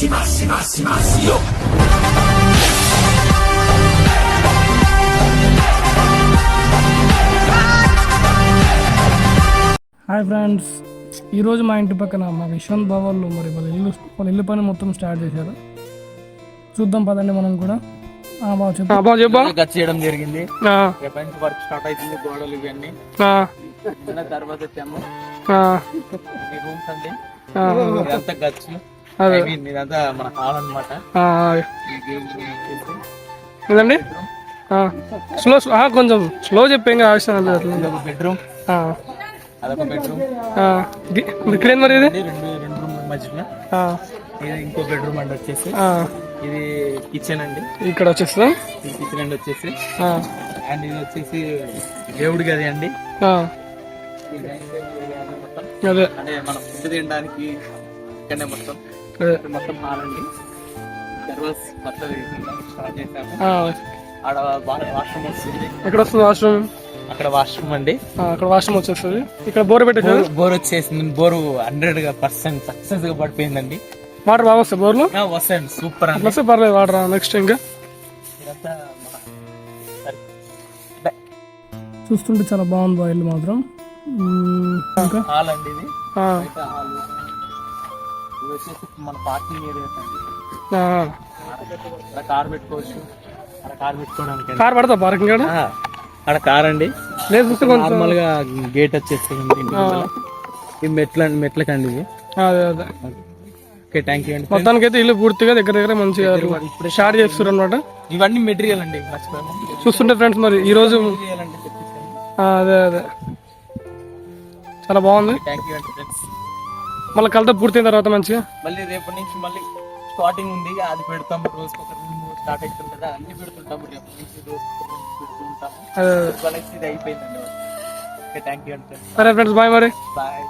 Hi friends, ఈరోజు మా ఇంటి పక్కన మా విశ్వంత్ బావాళ్ళు మరి వాళ్ళ ఇల్లు పని మొత్తం స్టార్ట్ చేశారు. చూద్దాం పదండి మనం కూడా. గచ్చి చేయడం జరిగింది. వర్క్ స్టార్ట్ అవుతుంది. గోడలు ఇవన్నీ తర్వాత వచ్చాము. రూమ్స్ అండి, ఇదంతా గచ్చు, ఇదంతా మన హాల్ అనమాట. ఏదండి స్లో కొంచెం స్లో చెప్పేం బెడ్రూమ్, అదొక బెడ్రూమ్. ఇక్కడ మరి ఇది రెండు రూమ్ మధ్యలో ఇది ఇంకో బెడ్రూమ్ అండి. వచ్చేసి ఇది కిచెన్ అండి. ఇక్కడ వచ్చేస్తా కిచెన్ అండి వచ్చేసి. అండ్ ఇది వచ్చేసి దేవుడి గది అండి. అదే అంటే మనం ఫుడ్ తినడానికి ఇక్కడనే మొత్తం మొత్తం హాల్ అండి. తర్వాత స్టార్ట్ చేసాము. ఆడ వాష్రూమ్ వస్తుంది. ఎక్కడ వస్తుంది వాష్రూమ్? అక్కడ వాష్రూమ్ అండి. అక్కడ వాష్రూమ్ వచ్చేస్తుంది. ఇక్కడ బోర్ పెట్టేది. బోర్ వచ్చేసింది. బోరు 100% సక్సెస్ గా పడిపోయిందండి. వాటర్ బాగా వస్తాయి బోర్లు? వస్తాయండి, సూపర్ అండి. వస్తే పర్లేదు వాటర్. నెక్స్ట్ ఇంకా చూస్తుంటే చాలా బాగుంది బా ఇల్లు మాత్రం. ఇంకా హాల్ అండి. ఇది వచ్చేసి మన పార్కింగ్ ఏరియా అండి. కార్ పెట్టుకోవచ్చు. కార్ పెట్టుకోవడానికి కార్ పడతా పార్కింగ్ అక్కడ కార్ అండి. లేదు నార్మల్ గా గేట్ వచ్చేసి మెట్లకండి ఇది. అదే అదే. ఓకే, థ్యాంక్ యూ అండి. మొత్తానికి అయితే ఇల్లు పూర్తిగా దగ్గర మంచిగా స్టార్ట్ చేస్తారు అనమాట. ఇవన్నీ మెటీరియల్ అండి. చూస్తుంటే ఫ్రెండ్స్ మరి ఈ రోజు అదే అదే చాలా బాగుంది. థ్యాంక్ యూ అండి ఫ్రెండ్స్. మళ్ళీ కలత పూర్తయిన తర్వాత మంచిగా మళ్ళీ రేపటి నుంచి మళ్ళీ స్టార్టింగ్ ఉంది. అది పెడతాం. రోజుకి ఒక రూమ్ స్టార్ట్ అవుతుంది కదా, అన్ని పెడుతుంటాము. రేపటి నుంచి పెడుతుంటాము. ఇది అయిపోయిందండి. ఓకే, థ్యాంక్ యూ అండి. సరే ఫ్రెండ్స్, బాయ్ మరి. బాయ్.